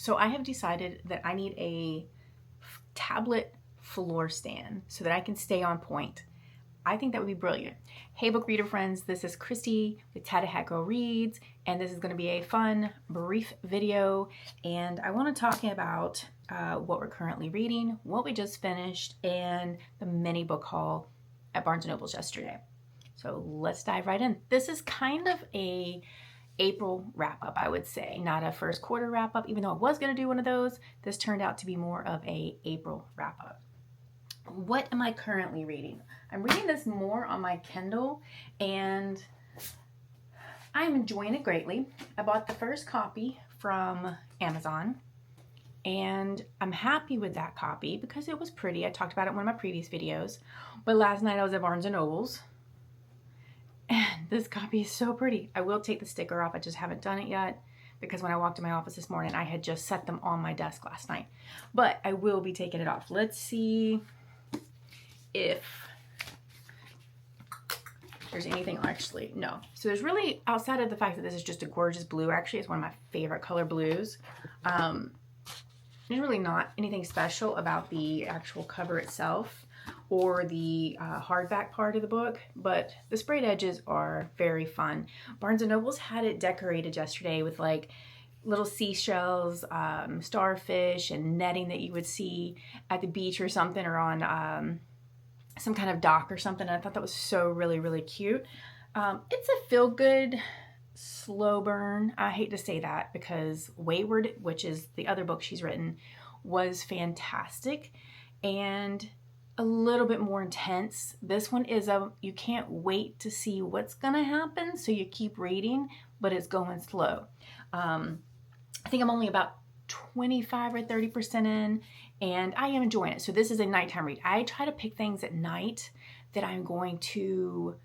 So I have decided that I need a tablet floor stand so that I can stay on point. I think that would be brilliant. Hey book reader friends, this is Christy with Tadahako Reads, and this is going to be a fun, brief video, and I want to talk about what we're currently reading, what we just finished, and the mini book haul at Barnes & Noble's yesterday. So let's dive right in. This is kind of a April wrap-up, I would say, not a first quarter wrap-up. Even though I was going to do one of those, this turned out to be more of a April wrap-up. What am I currently reading? I'm reading this more on my Kindle, and I'm enjoying it greatly. I bought the first copy from Amazon, and I'm happy with that copy because it was pretty. I talked about it in one of my previous videos, but last night I was at Barnes & Noble's, and this copy is so pretty. I will take the sticker off. I just haven't done it yet because when I walked to my office this morning, I had just set them on my desk last night. But I will be taking it off. Let's see if there's anything. Actually, no. So there's really, outside of the fact that this is just a gorgeous blue, actually it's one of my favorite color blues. There's really not anything special about the actual cover itself or the hardback part of the book, but the sprayed edges are very fun. Barnes & Noble's had it decorated yesterday with like little seashells, starfish, and netting that you would see at the beach or something, or on some kind of dock or something. And I thought that was so really cute. It's a feel-good slow burn. I hate to say that because Wayward, which is the other book she's written, was fantastic and a little bit more intense. This one is you can't wait to see what's gonna happen, so you keep reading, but it's going slow. I think I'm only about 25 or 30% in, and I am enjoying it. So this is a nighttime read. I try to pick things at night that I'm going to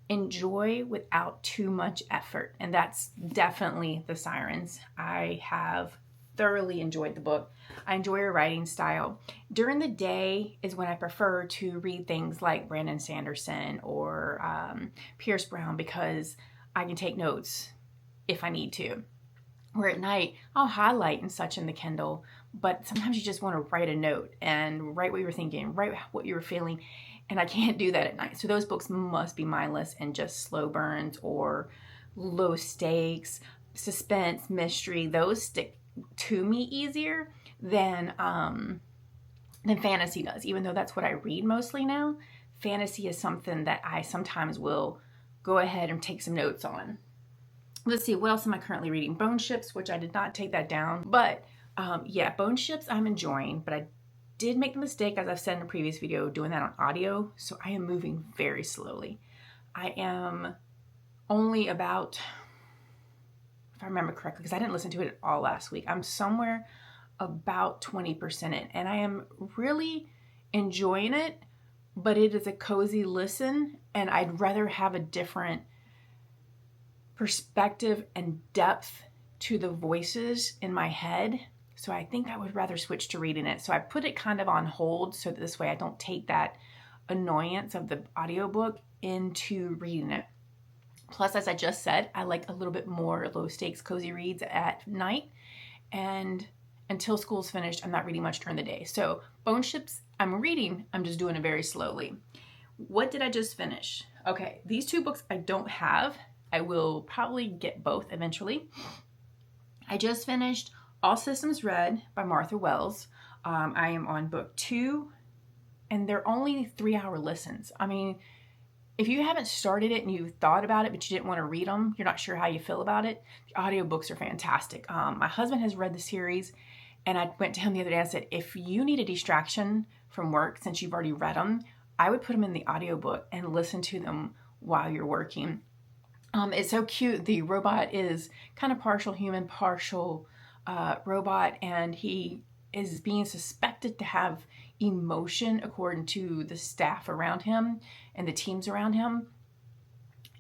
enjoy without too much effort, and that's definitely the Sirens. I have thoroughly enjoyed the book. I enjoy her writing style. During the day is when I prefer to read things like Brandon Sanderson or Pierce Brown, because I can take notes if I need to. Where at night, I'll highlight and such in the Kindle, but sometimes you just want to write a note and write what you were thinking, write what you were feeling, and I can't do that at night. So those books must be mindless and just slow burns or low stakes, suspense, mystery. Those stick to me easier than fantasy does, even though that's what I read mostly now. Fantasy is something that I sometimes will go ahead and take some notes on. Let's see, what else am I currently reading? Bone Ships, which I did not take that down, but yeah, Bone Ships I'm enjoying, but I did make the mistake, as I've said in a previous video, doing that on audio, so I am moving very slowly. I am only about, if I remember correctly, because I didn't listen to it at all last week, I'm somewhere about 20% in, and I am really enjoying it, but it is a cozy listen, and I'd rather have a different perspective and depth to the voices in my head. So I think I would rather switch to reading it. So I put it kind of on hold so that this way I don't take that annoyance of the audiobook into reading it. Plus, as I just said, I like a little bit more low stakes cozy reads at night, and until school's finished, I'm not reading much during the day. So Bone Ships, I'm reading, I'm just doing it very slowly. What did I just finish? Okay, these two books I don't have. I will probably get both eventually. I just finished All Systems Red by Martha Wells. I am on book 2, and they're only 3-hour listens. I mean, if you haven't started it and you thought about it, but you didn't want to read them, you're not sure how you feel about it, the audiobooks are fantastic. My husband has read the series, and I went to him the other day and I said, if you need a distraction from work, since you've already read them, I would put them in the audiobook and listen to them while you're working. It's so cute. The robot is kind of partial human, partial robot, and he is being suspected to have emotion according to the staff around him and the teams around him.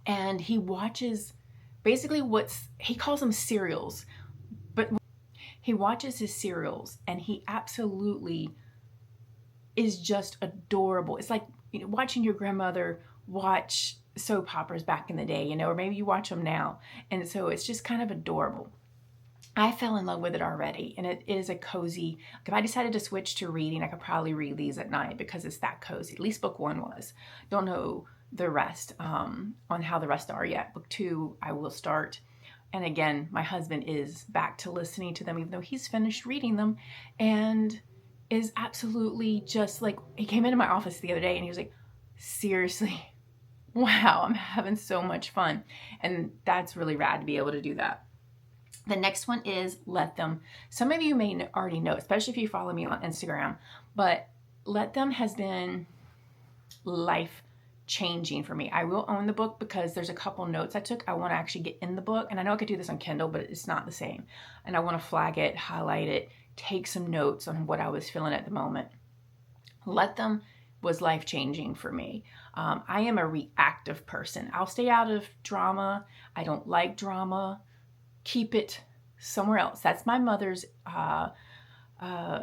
And he watches basically he calls them serials, but he watches his serials and he absolutely is just adorable. It's like, you know, watching your grandmother watch soap operas back in the day, you know, or maybe you watch them now. And so it's just kind of adorable. I fell in love with it already, and it is a cozy. If I decided to switch to reading, I could probably read these at night because it's that cozy. At least book 1 was. Don't know the rest on how the rest are yet. Book 2, I will start. And again, my husband is back to listening to them, even though he's finished reading them, and is absolutely just like, he came into my office the other day and he was like, seriously, wow, I'm having so much fun. And that's really rad to be able to do that. The next one is Let Them. Some of you may already know, especially if you follow me on Instagram, but Let Them has been life changing for me. I will own the book because there's a couple notes I took. I want to actually get in the book, and I know I could do this on Kindle, but it's not the same. And I want to flag it, highlight it, take some notes on what I was feeling at the moment. Let Them was life changing for me. I am a reactive person. I'll stay out of drama. I don't like drama. Keep it somewhere else. That's my mother's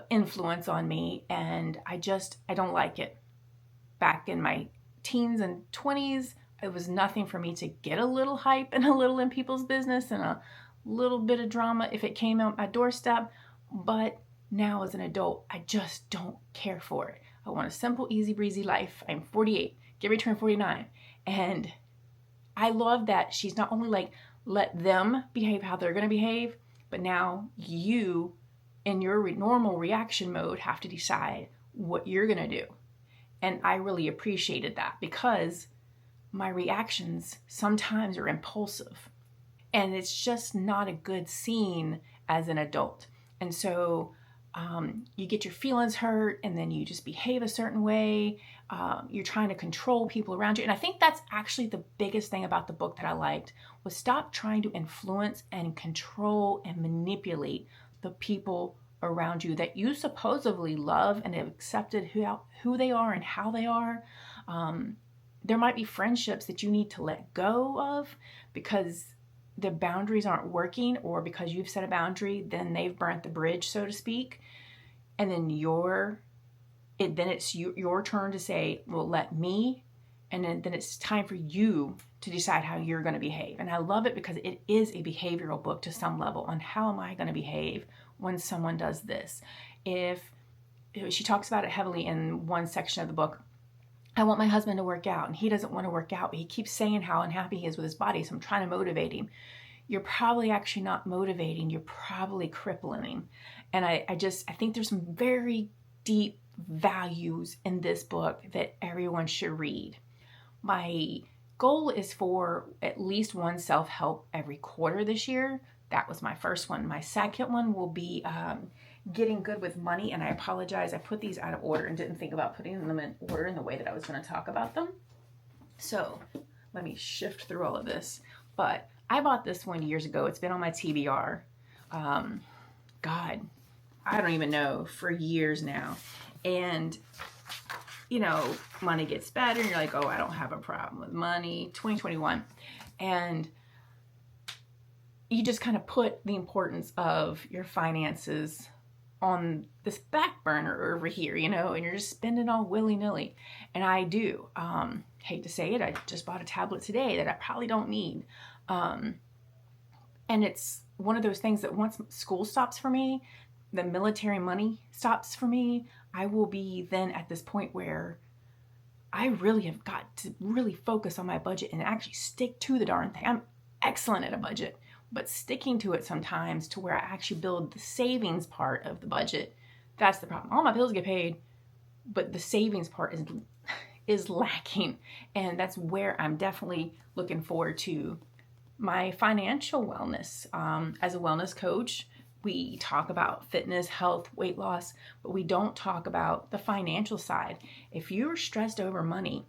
influence on me, and I don't like it. Back in my teens and 20s, it was nothing for me to get a little hype and a little in people's business and a little bit of drama if it came out my doorstep. But now as an adult, I just don't care for it. I want a simple, easy breezy life. I'm 48, get ready to turn 49. And I love that she's not only like, let them behave how they're going to behave, but now you, in your normal reaction mode, have to decide what you're going to do. And I really appreciated that because my reactions sometimes are impulsive. And it's just not a good scene as an adult. And so you get your feelings hurt and then you just behave a certain way. You're trying to control people around you. And I think that's actually the biggest thing about the book that I liked was stop trying to influence and control and manipulate the people around you that you supposedly love and have accepted who they are and how they are. There might be friendships that you need to let go of because the boundaries aren't working, or because you've set a boundary, then they've burnt the bridge, so to speak. And then it's your turn to say, well, let me, and then it's time for you to decide how you're going to behave. And I love it because it is a behavioral book to some level on how am I going to behave when someone does this. If she talks about it heavily in one section of the book, I want my husband to work out and he doesn't want to work out, but he keeps saying how unhappy he is with his body, so I'm trying to motivate him. You're probably actually not motivating, you're probably crippling him. And I think there's some very deep values in this book that everyone should read. My goal is for at least one self-help every quarter this year. That was my first one. My second one will be getting good with money, and I apologize. I put these out of order and didn't think about putting them in order in the way that I was going to talk about them. So let me shift through all of this. But I bought this one years ago. It's been on my TBR. God, I don't even know, for years now. And, you know, money gets better and you're like, oh, I don't have a problem with money. 2021. And you just kind of put the importance of your finances on this back burner over here, you know, and you're just spending all willy-nilly. And I do. Hate to say it, I just bought a tablet today that I probably don't need. And it's one of those things that once school stops for me, the military money stops for me, I will be then at this point where I really have got to really focus on my budget and actually stick to the darn thing. I'm excellent at a budget, but sticking to it sometimes to where I actually build the savings part of the budget, that's the problem. All my bills get paid, but the savings part is lacking. And that's where I'm definitely looking forward to my financial wellness. As a wellness coach, we talk about fitness, health, weight loss, but we don't talk about the financial side. If you're stressed over money,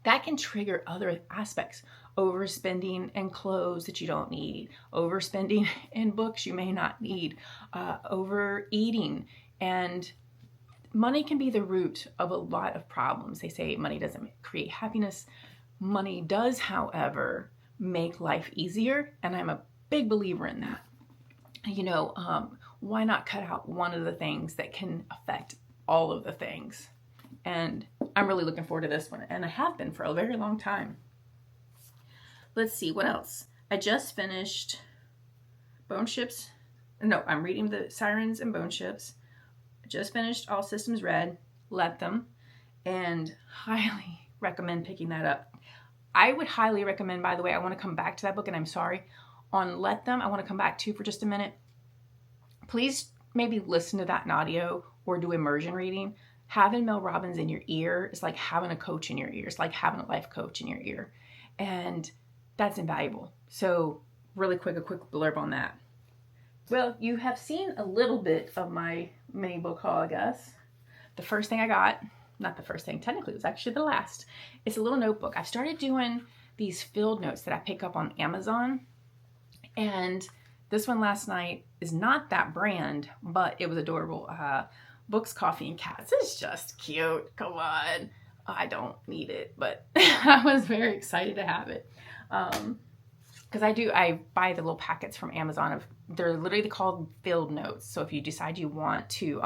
that can trigger other aspects. Overspending in clothes that you don't need, overspending in books you may not need, overeating. And money can be the root of a lot of problems. They say money doesn't create happiness. Money does, however, make life easier. And I'm a big believer in that. You know, why not cut out one of the things that can affect all of the things? And I'm really looking forward to this one. And I have been for a very long time. Let's see, what else? I just finished Bone Ships No, I'm reading the Sirens and Bone Ships. Just finished All Systems Red, Let Them, and highly recommend picking that up. I would highly recommend, by the way, I want to come back to that book, and I'm sorry, on Let Them, I want to come back to for just a minute. Please maybe listen to that in audio or do immersion reading. Having Mel Robbins in your ear is like having a coach in your ear. It's like having a life coach in your ear. And that's invaluable. So really quick, a quick blurb on that. Well, you have seen a little bit of my mini book haul, I guess. The first thing I got, not the first thing, technically it was actually the last. It's a little notebook. I've started doing these field notes that I pick up on Amazon. And this one last night is not that brand, but it was adorable. Books, Coffee, and Cats. It's just cute. Come on. I don't need it, but I was very excited to have it. Because I buy the little packets from Amazon. They're literally called field notes. So if you decide you want to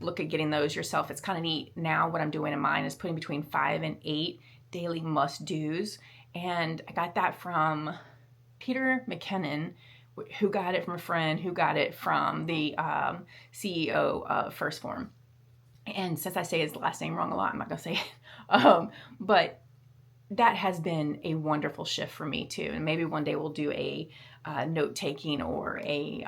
look at getting those yourself, it's kind of neat. Now what I'm doing in mine is putting between 5 and 8 daily must-dos. And I got that from Peter McKinnon, who got it from a friend, who got it from the CEO of First Form. And since I say his last name wrong a lot, I'm not going to say it. But that has been a wonderful shift for me too. And maybe one day we'll do a note-taking or a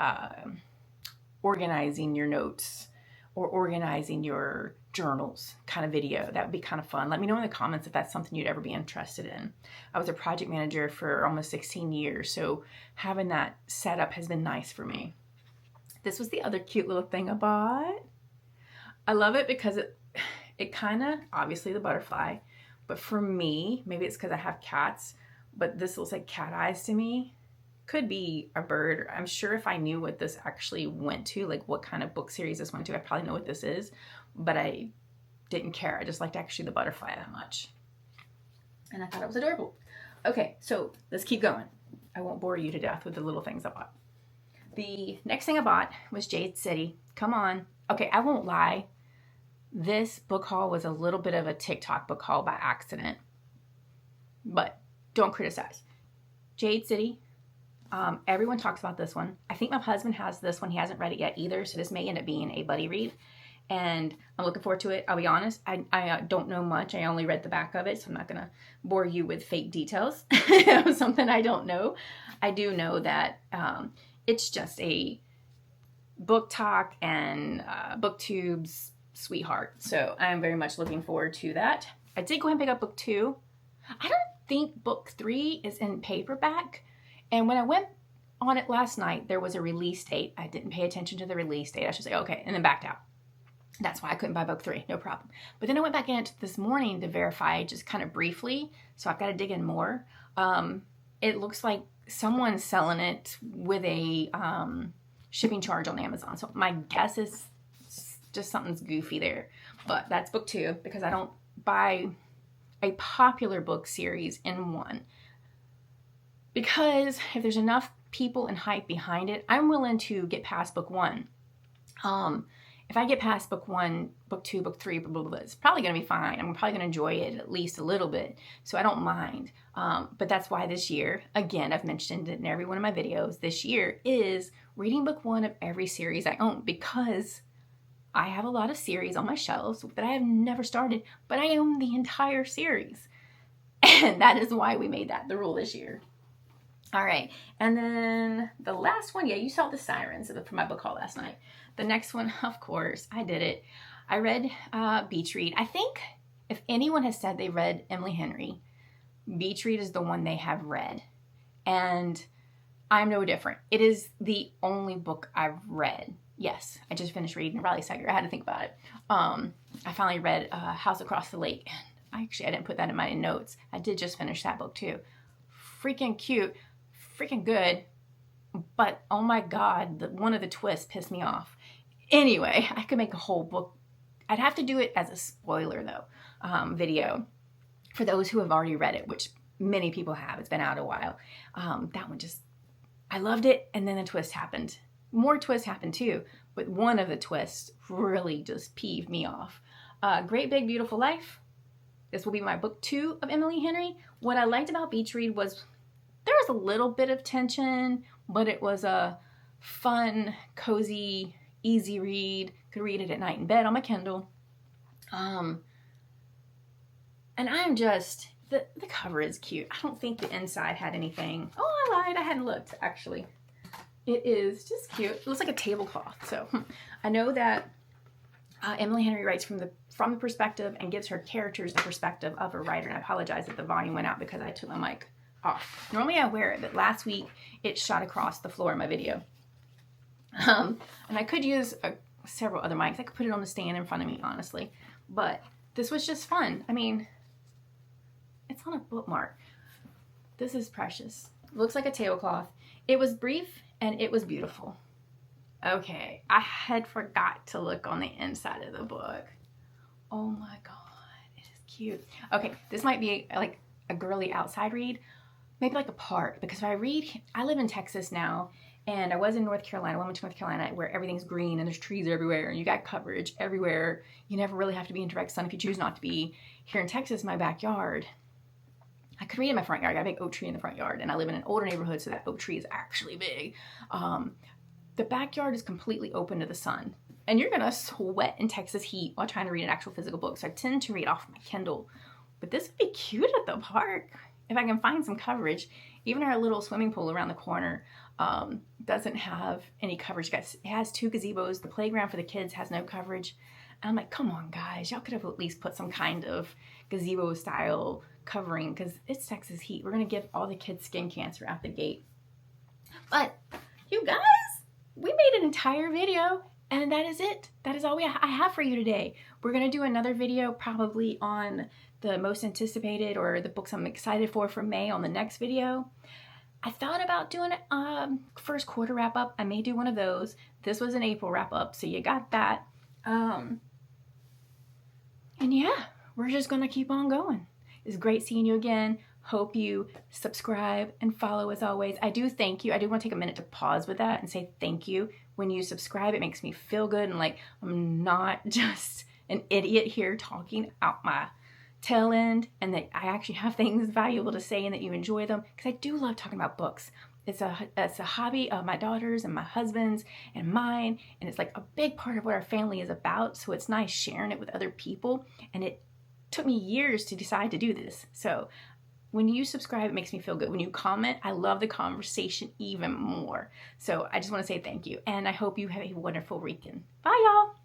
organizing your notes or organizing your journals kind of video. That would be kind of fun. Let me know in the comments if that's something you'd ever be interested in. I was a project manager for almost 16 years, so having that set up has been nice for me. This was the other cute little thing I bought. I love it because it kind of, obviously the butterfly, but for me, maybe it's because I have cats, but this looks like cat eyes to me. Could be a bird. I'm sure if I knew what this actually went to, like what kind of book series this went to, I probably know what this is, but I didn't care. I just liked actually the butterfly that much. And I thought it was adorable. Okay, so let's keep going. I won't bore you to death with the little things I bought. The next thing I bought was Jade City. Come on. Okay, I won't lie. This book haul was a little bit of a TikTok book haul by accident, but don't criticize. Jade City. Everyone talks about this one. I think my husband has this one. He hasn't read it yet either, so this may end up being a buddy read. And I'm looking forward to it. I'll be honest, I don't know much. I only read the back of it, so I'm not going to bore you with fake details of something I don't know. I do know that it's just a book talk and booktubes sweetheart. So I'm very much looking forward to that. I did go ahead and pick up book 2. I don't think book 3 is in paperback. And when I went on it last night, there was a release date. I didn't pay attention to the release date. I should say, okay, and then backed out. That's why I couldn't buy book 3, no problem. But then I went back in this morning to verify just kind of briefly. So I've got to dig in more. It looks like someone's selling it with a shipping charge on Amazon. So my guess is just something's goofy there. But that's book 2 because I don't buy a popular book series in one. Because if there's enough people and hype behind it, I'm willing to get past book 1. If I get past book 1, book 2, book 3, blah, blah, blah, it's probably going to be fine. I'm probably going to enjoy it at least a little bit. So I don't mind. But that's why this year, again, I've mentioned it in every one of my videos, this year is reading book 1 of every series I own because I have a lot of series on my shelves that I have never started, but I own the entire series. And that is why we made that the rule this year. All right, and then the last one, yeah, you saw the Sirens for my book haul last night. The next one, of course, I did it. I read Beach Read. I think if anyone has said they read Emily Henry, Beach Read is the one they have read. And I'm no different. It is the only book I've read. Yes, I just finished reading Riley Sager. I had to think about it. I finally read House Across the Lake. And I didn't put that in my notes. I did just finish that book too. Freaking cute. Freaking good, but oh my god, one of the twists pissed me off. Anyway, I could make a whole book. I'd have to do it as a spoiler though, video for those who have already read it, which many people have. It's been out a while. That one I loved it, and then the twist happened. More twists happened too, but one of the twists really just peeved me off. Great Big Beautiful Life. This will be my book 2 of Emily Henry. What I liked about Beach Read was there was a little bit of tension, but it was a fun, cozy, easy read. Could read it at night in bed on my Kindle. And I'm just, the cover is cute. I don't think the inside had anything. Oh, I lied. I hadn't looked, actually. It is just cute. It looks like a tablecloth. So I know that Emily Henry writes from the perspective and gives her characters the perspective of a writer. And I apologize that the volume went out because I took my mic off. Normally I wear it, but last week it shot across the floor in my video. And I could use several other mics. I could put it on the stand in front of me, honestly. But this was just fun. I mean, it's on a bookmark. This is precious. It looks like a tablecloth. It was brief and it was beautiful. Okay, I had forgot to look on the inside of the book. Oh my God, it is cute. Okay, this might be like a girly outside read. Maybe like a park, because if I live in Texas now, and I was in North Carolina. I went to North Carolina where everything's green and there's trees everywhere and you got coverage everywhere. You never really have to be in direct sun if you choose not to be. Here in Texas, my backyard, I could read in my front yard. I got a big oak tree in the front yard, and I live in an older neighborhood, so that oak tree is actually big. The backyard is completely open to the sun, and you're gonna sweat in Texas heat while trying to read an actual physical book. So I tend to read off my Kindle, but this would be cute at the park if I can find some coverage. Even our little swimming pool around the corner doesn't have any coverage. It has 2 gazebos. The playground for the kids has no coverage. And I'm like, come on, guys, y'all could have at least put some kind of gazebo style covering, because it's Texas heat. We're gonna give all the kids skin cancer out the gate. But you guys, we made an entire video, and that is it. That is all I have for you today. We're gonna do another video probably on the most anticipated, or the books I'm excited for May, on the next video. I thought about doing a first quarter wrap up. I may do one of those. This was an April wrap up, so you got that. And yeah, we're just gonna keep on going. It's great seeing you again. Hope you subscribe and follow as always. I do thank you. I do want to take a minute to pause with that and say thank you. When you subscribe, it makes me feel good, and like I'm not just an idiot here talking out my tail end, and that I actually have things valuable to say and that you enjoy them, because I do love talking about books. It's a hobby of my daughter's and my husband's and mine, and it's like a big part of what our family is about, so it's nice sharing it with other people, and it took me years to decide to do this. So when you subscribe, it makes me feel good. When you comment, I love the conversation even more. So I just want to say thank you, and I hope you have a wonderful weekend. Bye, y'all.